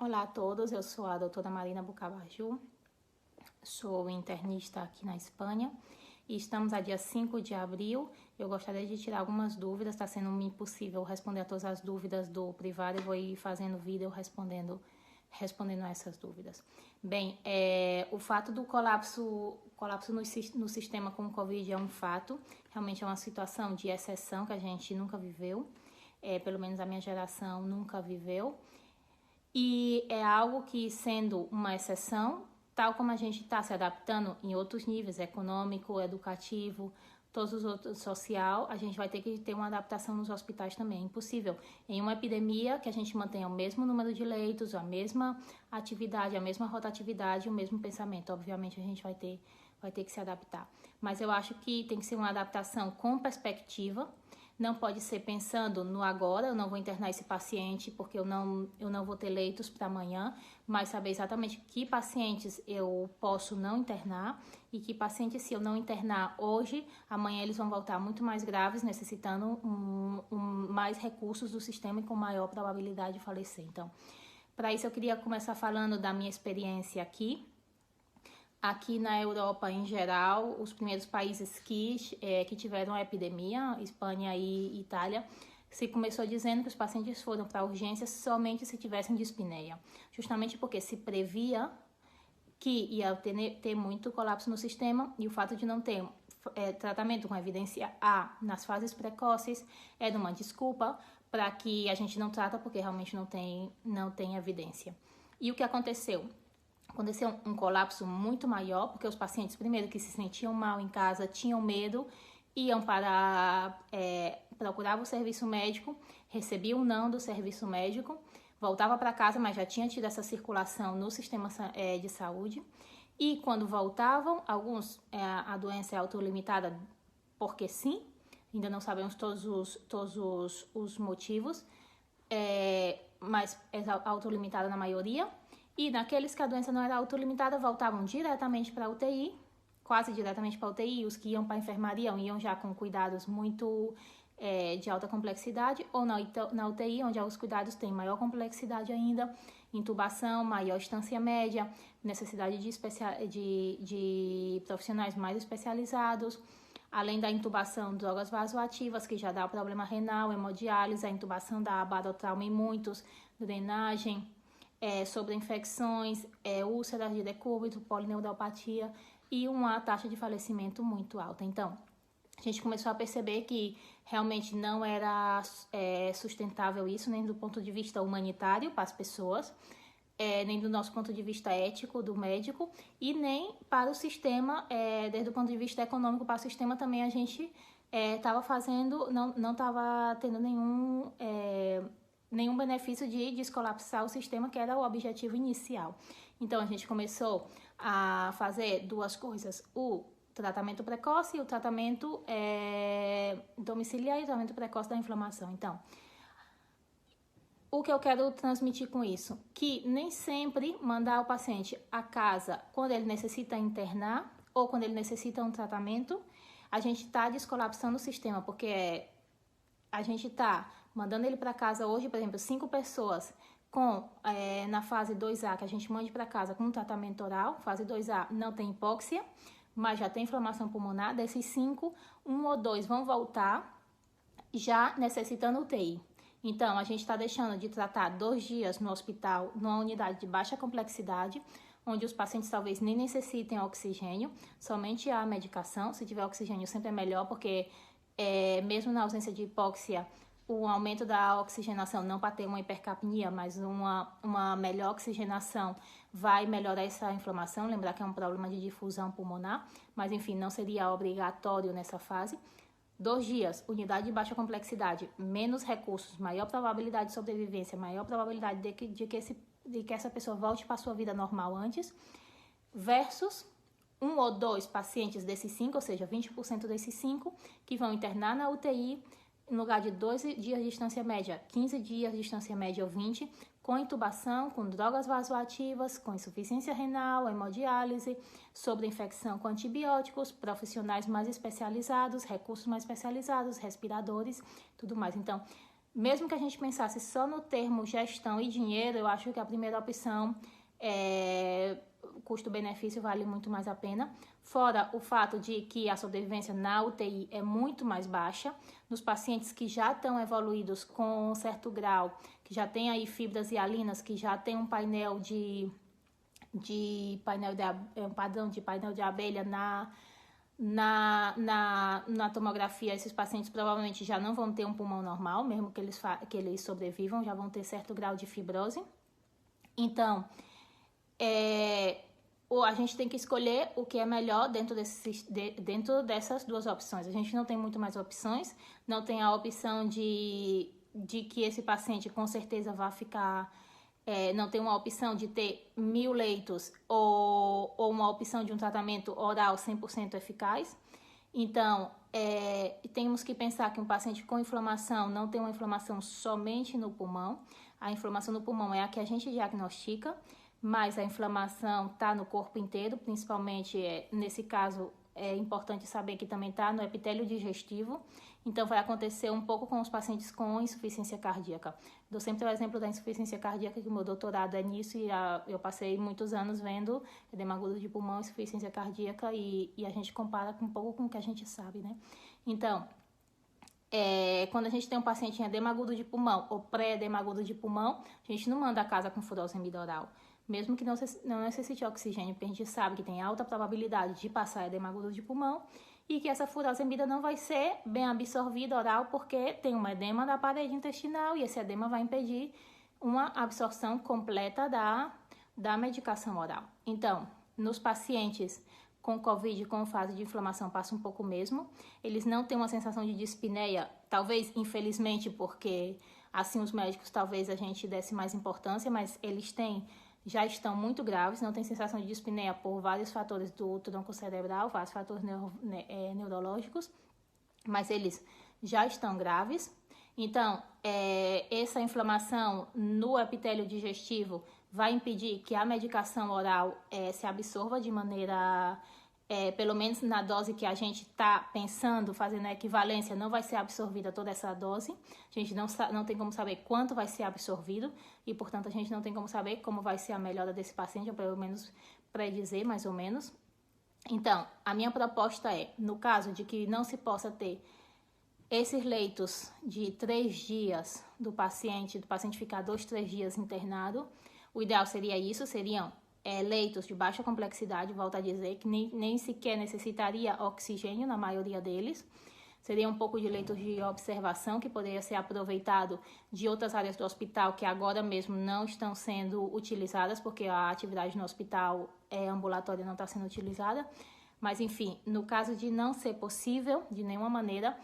Olá a todos, eu sou a doutora Marina Bucabaju, sou internista aqui na Espanha e estamos a dia 5 de abril. Eu gostaria de tirar algumas dúvidas, está sendo impossível responder a todas as dúvidas do privado, eu vou ir fazendo vídeo respondendo a essas dúvidas. Bem, o fato do colapso no sistema com o Covid é um fato, realmente é uma situação de exceção que a gente nunca viveu, pelo menos a minha geração nunca viveu. E é algo que, sendo uma exceção, tal como a gente está se adaptando em outros níveis, econômico, educativo, todos os outros, social, a gente vai ter que ter uma adaptação nos hospitais também. É impossível, em uma epidemia, que a gente mantenha o mesmo número de leitos, a mesma atividade, a mesma rotatividade, o mesmo pensamento. Obviamente, a gente vai ter que se adaptar. Mas eu acho que tem que ser uma adaptação com perspectiva. Não pode ser pensando no agora, eu não vou internar esse paciente porque eu não vou ter leitos para amanhã, mas saber exatamente que pacientes eu posso não internar e que pacientes, se eu não internar hoje, amanhã eles vão voltar muito mais graves, necessitando mais recursos do sistema e com maior probabilidade de falecer. Então, para isso eu queria começar falando da minha experiência aqui. Aqui na Europa, em geral, os primeiros países que tiveram a epidemia, Espanha e Itália, se começou dizendo que os pacientes foram para urgência somente se tivessem dispneia, justamente porque se previa que ia ter muito colapso no sistema e o fato de não ter tratamento com evidência A nas fases precoces é uma desculpa para que a gente não trata porque realmente não tem evidência. E o que aconteceu? Aconteceu um colapso muito maior, porque os pacientes, primeiro, que se sentiam mal em casa, tinham medo, iam procuravam o serviço médico, recebiam um não do serviço médico, voltava para casa, mas já tinha tido essa circulação no sistema de saúde. E quando voltavam, alguns, a doença é autolimitada porque sim, ainda não sabemos todos os motivos, mas é autolimitada na maioria. E naqueles que a doença não era autolimitada, voltavam diretamente para a UTI, quase diretamente para a UTI. Os que iam para a enfermaria iam já com cuidados muito de alta complexidade, ou na UTI, onde os cuidados têm maior complexidade ainda, intubação, maior estância média, necessidade de profissionais mais especializados, além da intubação, drogas vasoativas, que já dá problema renal, hemodiálise, a intubação da barotrauma em muitos, drenagem, sobre infecções, úlceras de decúbito, polineuropatia e uma taxa de falecimento muito alta. Então, a gente começou a perceber que realmente não era sustentável isso, nem do ponto de vista humanitário para as pessoas, nem do nosso ponto de vista ético do médico e nem para o sistema, desde o ponto de vista econômico para o sistema também a gente estava fazendo, não estava tendo nenhum benefício de descolapsar o sistema, que era o objetivo inicial. Então, a gente começou a fazer duas coisas, o tratamento precoce e o tratamento domiciliar e o tratamento precoce da inflamação. Então, o que eu quero transmitir com isso? Que nem sempre mandar o paciente a casa quando ele necessita internar ou quando ele necessita um tratamento, a gente está descolapsando o sistema, porque a gente está mandando ele para casa hoje, por exemplo, 5 pessoas na fase 2A, que a gente mande para casa com um tratamento oral, fase 2A não tem hipóxia, mas já tem inflamação pulmonar, desses 5, 1 ou 2 vão voltar já necessitando UTI. Então, a gente está deixando de tratar 2 dias no hospital, numa unidade de baixa complexidade, onde os pacientes talvez nem necessitem oxigênio, somente a medicação. Se tiver oxigênio sempre é melhor, porque mesmo na ausência de hipóxia, o aumento da oxigenação, não para ter uma hipercapnia, mas uma melhor oxigenação vai melhorar essa inflamação. Lembrar que é um problema de difusão pulmonar, mas enfim, não seria obrigatório nessa fase. 2 dias, unidade de baixa complexidade, menos recursos, maior probabilidade de sobrevivência, maior probabilidade de que essa pessoa volte para a sua vida normal antes, versus 1 ou 2 pacientes desses 5, ou seja, 20% desses 5, que vão internar na UTI, em lugar de 12 dias de distância média, 15 dias de distância média ou 20, com intubação, com drogas vasoativas, com insuficiência renal, hemodiálise, sobreinfecção com antibióticos, profissionais mais especializados, recursos mais especializados, respiradores, tudo mais. Então, mesmo que a gente pensasse só no termo gestão e dinheiro, eu acho que a primeira opção o custo-benefício vale muito mais a pena. Fora o fato de que a sobrevivência na UTI é muito mais baixa, nos pacientes que já estão evoluídos com um certo grau, que já tem aí fibras hialinas, que já tem um painel um padrão de painel de abelha na tomografia, esses pacientes provavelmente já não vão ter um pulmão normal, mesmo que eles sobrevivam, já vão ter certo grau de fibrose. Então, a gente tem que escolher o que é melhor dentro dessas duas opções. A gente não tem muito mais opções, não tem a opção de que esse paciente com certeza vai ficar... não tem uma opção de ter 1000 leitos ou uma opção de um tratamento oral 100% eficaz. Então, temos que pensar que um paciente com inflamação não tem uma inflamação somente no pulmão. A inflamação no pulmão é a que a gente diagnostica, mas a inflamação está no corpo inteiro, principalmente, nesse caso, é importante saber que também está no epitélio digestivo. Então, vai acontecer um pouco com os pacientes com insuficiência cardíaca. Dou sempre o exemplo da insuficiência cardíaca, que o meu doutorado é nisso, e eu passei muitos anos vendo edema agudo de pulmão, insuficiência cardíaca, e a gente compara um pouco com o que a gente sabe, né? Então, quando a gente tem um paciente em edema agudo de pulmão ou pré-edema agudo de pulmão, a gente não manda a casa com furosemida oral. Mesmo que não necessite oxigênio, porque a gente sabe que tem alta probabilidade de passar edema agudo de pulmão e que essa furosemida não vai ser bem absorvida oral porque tem um edema da parede intestinal e esse edema vai impedir uma absorção completa da medicação oral. Então, nos pacientes com COVID, com fase de inflamação, passa um pouco mesmo. Eles não têm uma sensação de dispneia, talvez, infelizmente, porque assim os médicos talvez a gente desse mais importância, mas eles já estão muito graves, não tem sensação de dispneia por vários fatores do tronco cerebral, vários fatores neurológicos, mas eles já estão graves. Então, essa inflamação no epitélio digestivo vai impedir que a medicação oral se absorva de maneira, pelo menos na dose que a gente está pensando, fazendo a equivalência, não vai ser absorvida toda essa dose. A gente não tem como saber quanto vai ser absorvido e, portanto, a gente não tem como saber como vai ser a melhora desse paciente, ou pelo menos predizer, mais ou menos. Então, a minha proposta no caso de que não se possa ter esses leitos de 3 dias do paciente ficar 2, 3 dias internado, o ideal seria isso, seriam leitos de baixa complexidade, volto a dizer, que nem sequer necessitaria oxigênio na maioria deles. Seria um pouco de leitos de observação que poderia ser aproveitado de outras áreas do hospital que agora mesmo não estão sendo utilizadas, porque a atividade no hospital ambulatória não está sendo utilizada. Mas, enfim, no caso de não ser possível, de nenhuma maneira,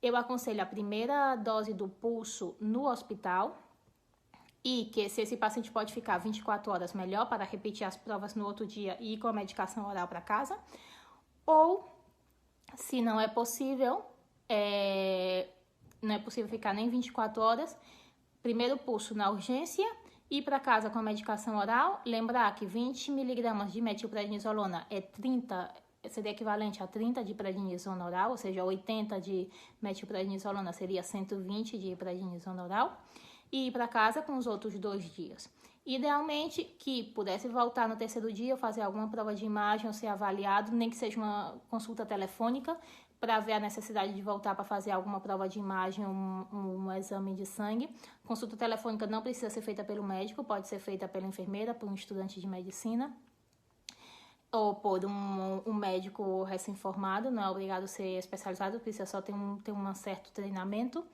eu aconselho a primeira dose do pulso no hospital, e que se esse paciente pode ficar 24 horas, melhor, para repetir as provas no outro dia e ir com a medicação oral para casa. Ou, se não é possível, ficar nem 24 horas, primeiro pulso na urgência, ir para casa com a medicação oral. Lembrar que 20 mg de metilprednisolona seria equivalente a 30 de prednisona oral, ou seja, 80 de metilprednisolona seria 120 de prednisona oral. E ir para casa com os outros 2 dias. Idealmente, que pudesse voltar no terceiro dia, fazer alguma prova de imagem ou ser avaliado, nem que seja uma consulta telefônica, para ver a necessidade de voltar para fazer alguma prova de imagem, um exame de sangue. Consulta telefônica não precisa ser feita pelo médico, pode ser feita pela enfermeira, por um estudante de medicina, ou por um médico recém-formado, não é obrigado a ser especializado, precisa só ter um certo treinamento,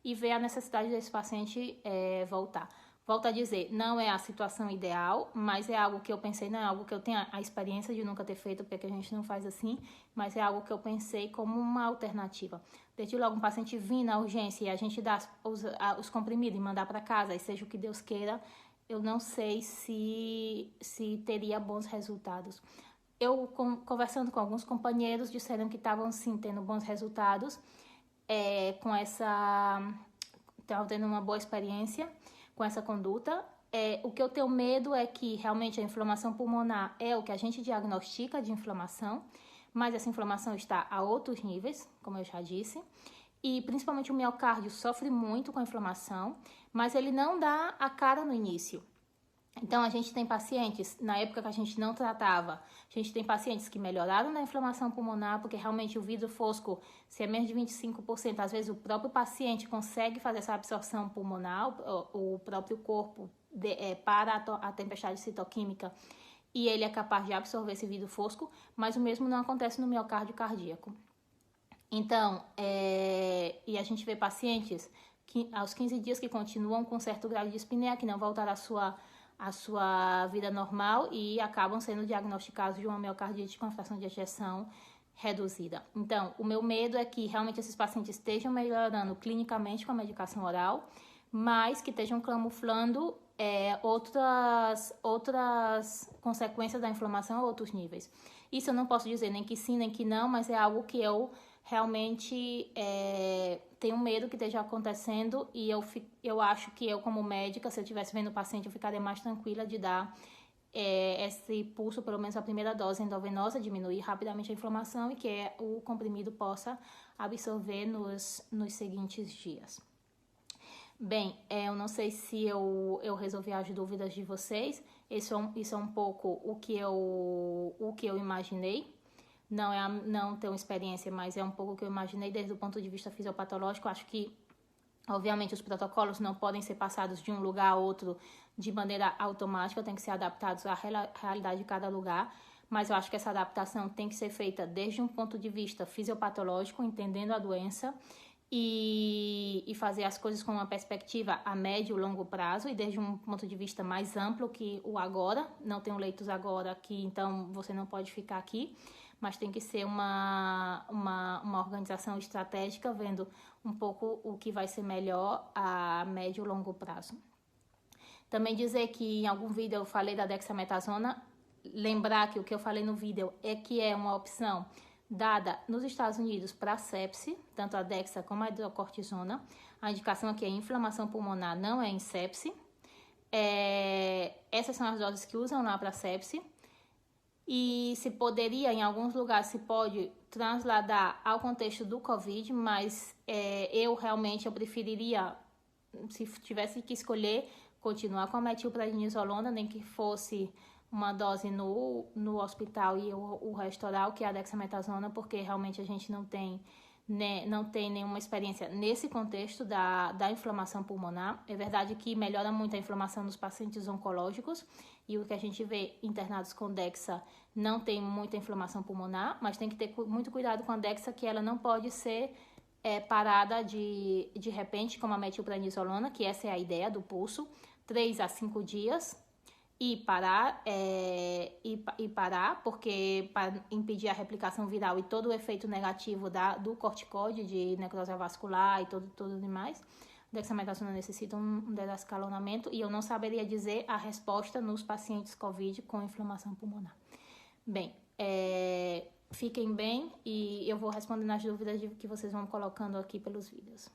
e ver a necessidade desse paciente voltar. Volto a dizer, não é a situação ideal, mas é algo que eu pensei, não é algo que eu tenha a experiência de nunca ter feito, porque a gente não faz assim, mas é algo que eu pensei como uma alternativa. Desde logo um paciente vir na urgência e a gente dar os comprimidos e mandar para casa, e seja o que Deus queira, eu não sei se teria bons resultados. Eu, conversando com alguns companheiros, disseram que estavam sim tendo bons resultados, estavam tendo uma boa experiência com essa conduta. O que eu tenho medo é que realmente a inflamação pulmonar é o que a gente diagnostica de inflamação, mas essa inflamação está a outros níveis, como eu já disse, e principalmente o miocárdio sofre muito com a inflamação, mas ele não dá a cara no início. Então, a gente tem pacientes, na época que a gente não tratava, a gente tem pacientes que melhoraram na inflamação pulmonar, porque realmente o vidro fosco, se é menos de 25%, às vezes o próprio paciente consegue fazer essa absorção pulmonar, o próprio corpo para a tempestade citoquímica, e ele é capaz de absorver esse vidro fosco, mas o mesmo não acontece no miocárdio cardíaco. Então, e a gente vê pacientes que aos 15 dias que continuam com certo grau de dispneia, que não voltaram à sua vida normal e acabam sendo diagnosticados de uma miocardite com fração de ejeção reduzida. Então, o meu medo é que realmente esses pacientes estejam melhorando clinicamente com a medicação oral, mas que estejam camuflando outras consequências da inflamação a outros níveis. Isso eu não posso dizer nem que sim, nem que não, mas é algo que eu realmente tenho medo que esteja acontecendo e eu acho que eu, como médica, se eu estivesse vendo o paciente, eu ficaria mais tranquila de dar esse pulso, pelo menos a primeira dose endovenosa, diminuir rapidamente a inflamação e que o comprimido possa absorver nos seguintes dias. Bem, eu não sei se eu resolvi as dúvidas de vocês. Isso é um pouco o que eu imaginei. Não tenho experiência, mas é um pouco o que eu imaginei desde o ponto de vista fisiopatológico. Acho que, obviamente, os protocolos não podem ser passados de um lugar a outro de maneira automática, tem que ser adaptados à realidade de cada lugar. Mas eu acho que essa adaptação tem que ser feita desde um ponto de vista fisiopatológico, entendendo a doença, e fazer as coisas com uma perspectiva a médio e longo prazo e desde um ponto de vista mais amplo que o agora. Não tenho leitos agora aqui, então você não pode ficar aqui, mas tem que ser uma organização estratégica, vendo um pouco o que vai ser melhor a médio e longo prazo. Também dizer que em algum vídeo eu falei da dexametasona, lembrar que o que eu falei no vídeo é que é uma opção dada nos Estados Unidos para sepse, tanto a dexa como a hidrocortisona. A indicação aqui é inflamação pulmonar, não é em sepse. Essas são as doses que usam lá para sepse. E se poderia, em alguns lugares, se pode transladar ao contexto do Covid, mas eu preferiria, se tivesse que escolher, continuar com a metilprednisolona, nem que fosse uma dose no hospital e o resto oral, que é a dexametasona, porque realmente a gente não tem nenhuma experiência nesse contexto da inflamação pulmonar. É verdade que melhora muito a inflamação nos pacientes oncológicos, e o que a gente vê internados com dexa não tem muita inflamação pulmonar, mas tem que ter muito cuidado com a dexa, que ela não pode ser parada de repente, como a metilprednisolona, que essa é a ideia do pulso, 3 a 5 dias, e parar, porque para impedir a replicação viral e todo o efeito negativo do corticoide de necrose vascular e tudo demais, a dexametasona necessita um desescalonamento, e eu não saberia dizer a resposta nos pacientes COVID com inflamação pulmonar. Bem, fiquem bem e eu vou respondendo as dúvidas que vocês vão colocando aqui pelos vídeos.